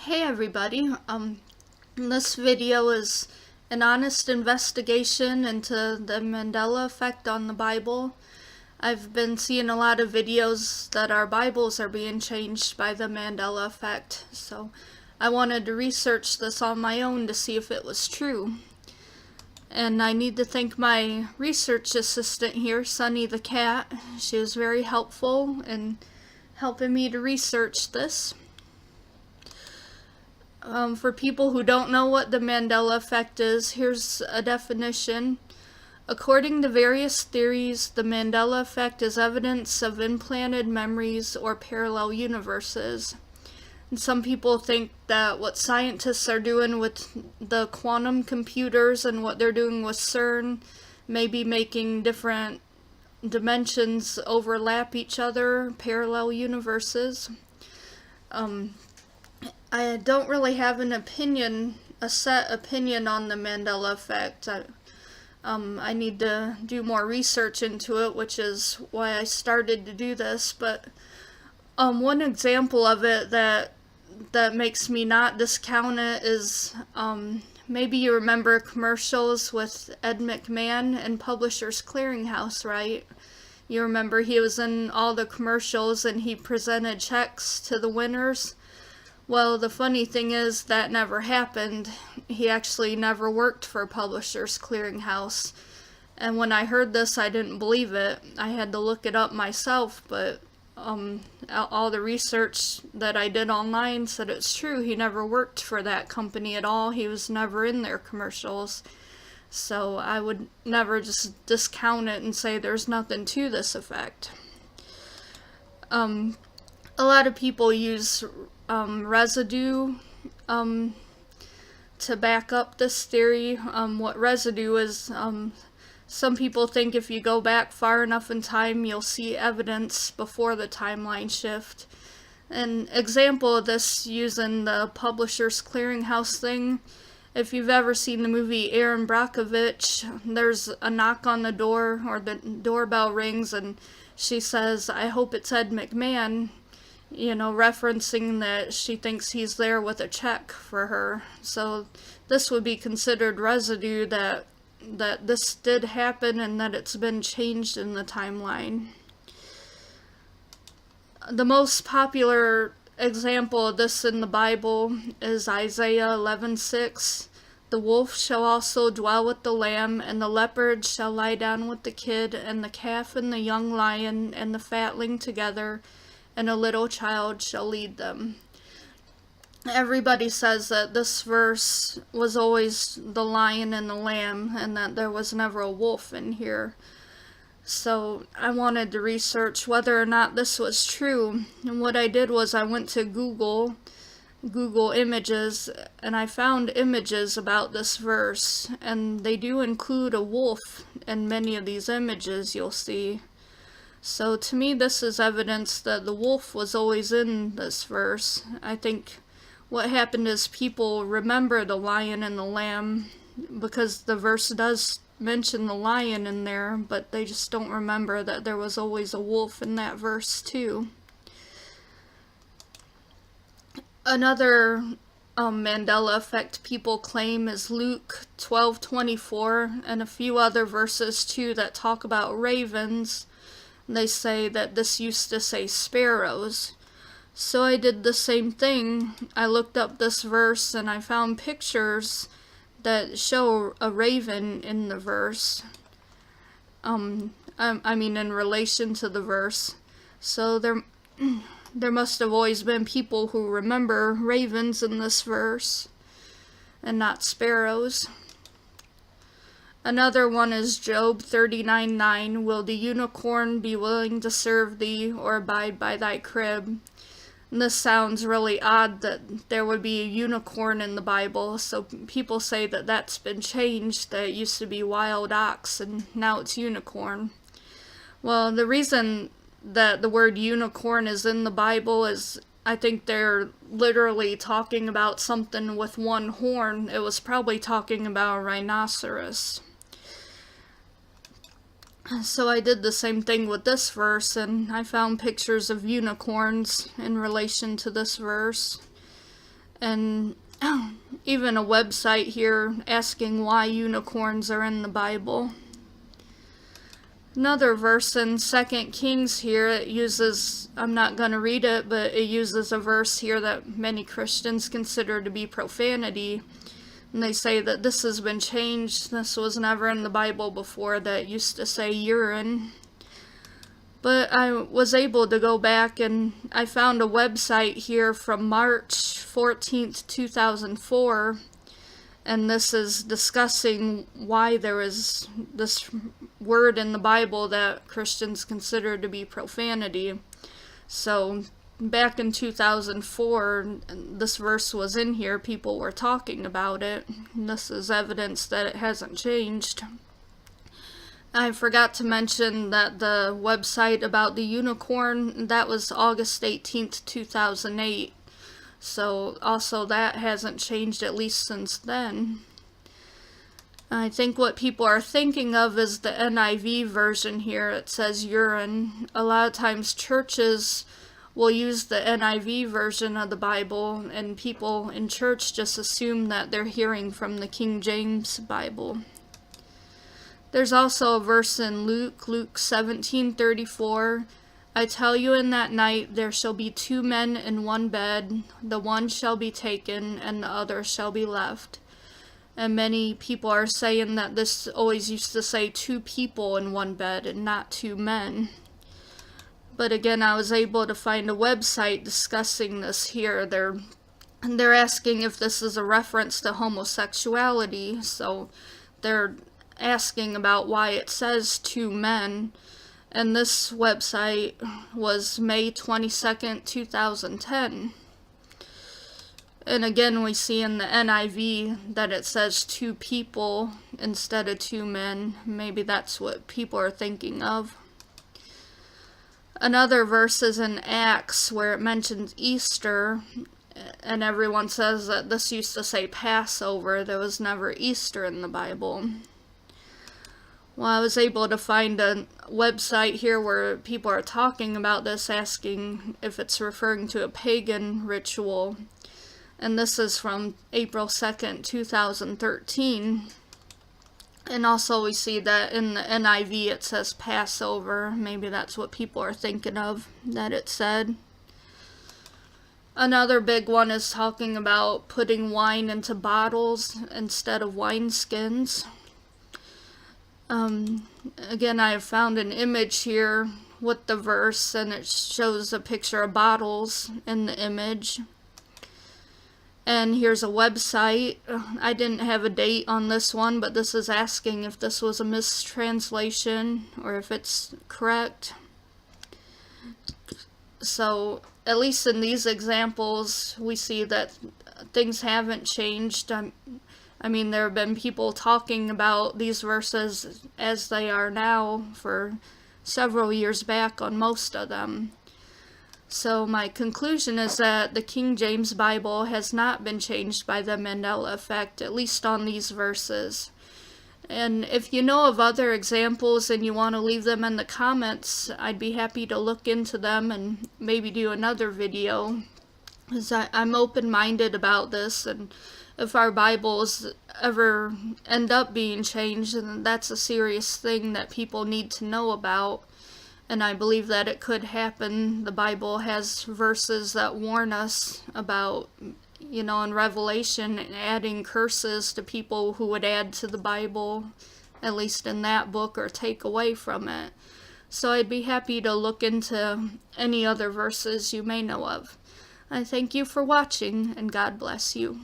Hey everybody, this video is an honest investigation into the Mandela Effect on the Bible. I've been seeing a lot of videos that our Bibles are being changed by the Mandela Effect, so I wanted to research this on my own to see if it was true. And I need to thank my research assistant here, Sunny the cat. She was very helpful in helping me to research this. For people who don't know what the Mandela Effect is, here's a definition. According to various theories, the Mandela Effect is evidence of implanted memories or parallel universes. And some people think that what scientists are doing with the quantum computers and what they're doing with CERN may be making different dimensions overlap each other, parallel universes. I don't really have an opinion, a set opinion on the Mandela Effect. I need to do more research into it, which is why I started to do this. But one example of it that makes me not discount it is maybe you remember commercials with Ed McMahon and Publishers Clearinghouse, right? You remember he was in all the commercials and he presented checks to the winners. Well, the funny thing is that never happened. He actually never worked for Publishers Clearinghouse. And when I heard this, I didn't believe it. I had to look it up myself, but all the research that I did online said it's true. He never worked for that company at all. He was never in their commercials. So I would never just discount it and say there's nothing to this effect. A lot of people use residue to back up this theory. What residue is, some people think if you go back far enough in time, you'll see evidence before the timeline shift. An example of this using the Publishers Clearinghouse thing, if you've ever seen the movie Erin Brockovich, there's a knock on the door, or the doorbell rings, and she says, "I hope it's Ed McMahon," you know, referencing that she thinks he's there with a check for her. So this would be considered residue that this did happen and that it's been changed in the timeline. The most popular example of this in the Bible is Isaiah 11:6. "The wolf shall also dwell with the lamb, and the leopard shall lie down with the kid, and the calf and the young lion and the fatling together, and a little child shall lead them." Everybody says that this verse was always the lion and the lamb, and that there was never a wolf in here. So I wanted to research whether or not this was true. And what I did was I went to Google Images, and I found images about this verse, and they do include a wolf in many of these images you'll see. So to me, this is evidence that the wolf was always in this verse. I think what happened is people remember the lion and the lamb because the verse does mention the lion in there, but they just don't remember that there was always a wolf in that verse too. Another Mandela Effect people claim is Luke 12:24 and a few other verses too that talk about ravens. They say that this used to say sparrows. So I did the same thing. I looked up this verse and I found pictures that show a raven in the verse. I mean in relation to the verse. So there must have always been people who remember ravens in this verse and not sparrows. Another one is Job 39:9. "Will the unicorn be willing to serve thee, or abide by thy crib?" And this sounds really odd that there would be a unicorn in the Bible, so people say that that's been changed, that it used to be wild ox and now it's unicorn. Well, the reason that the word unicorn is in the Bible is I think they're literally talking about something with one horn. It was probably talking about a rhinoceros. So I did the same thing with this verse, and I found pictures of unicorns in relation to this verse. And even a website here asking why unicorns are in the Bible. Another verse in 2 Kings here, it uses, I'm not going to read it, but it uses a verse here that many Christians consider to be profanity. And they say that this has been changed. This was never in the Bible before, that used to say urine. But I was able to go back and I found a website here from March 14th, 2004. And this is discussing why there is this word in the Bible that Christians consider to be profanity. So back in 2004, this verse was in here. People were talking about it. And this is evidence that it hasn't changed. I forgot to mention that the website about the unicorn, that was August 18th, 2008. So also that hasn't changed, at least since then. I think what people are thinking of is the NIV version here. It says urine. A lot of times churches will use the NIV version of the Bible, and people in church just assume that they're hearing from the King James Bible. There's also a verse in Luke 17:34. I tell you, in that night there shall be 2 men in one bed, the one shall be taken and the other shall be left. And many people are saying that this always used to say 2 people in one bed and not 2 men. But again, I was able to find a website discussing this here. They're asking if this is a reference to homosexuality, so they're asking about why it says 2 men. And this website was May 22nd, 2010. And again, we see in the NIV that it says 2 people instead of 2 men. Maybe that's what people are thinking of. Another verse is in Acts where it mentions Easter, and everyone says that this used to say Passover. There was never Easter in the Bible. Well, I was able to find a website here where people are talking about this, asking if it's referring to a pagan ritual. And this is from April 2nd, 2013. And also we see that in the NIV it says Passover. Maybe that's what people are thinking of, that it said. Another big one is talking about putting wine into bottles instead of wineskins. Again, I have found an image here with the verse, and it shows a picture of bottles in the image. And here's a website. I didn't have a date on this one, but this is asking if this was a mistranslation or if it's correct. So, at least in these examples, we see that things haven't changed. I mean, there have been people talking about these verses as they are now for several years back on most of them. So my conclusion is that the King James Bible has not been changed by the Mandela Effect, at least on these verses. And if you know of other examples and you want to leave them in the comments, I'd be happy to look into them and maybe do another video. Because I'm open-minded about this, and if our Bibles ever end up being changed, then that's a serious thing that people need to know about. And I believe that it could happen. The Bible has verses that warn us about, in Revelation, adding curses to people who would add to the Bible, at least in that book, or take away from it. So I'd be happy to look into any other verses you may know of. I thank you for watching, and God bless you.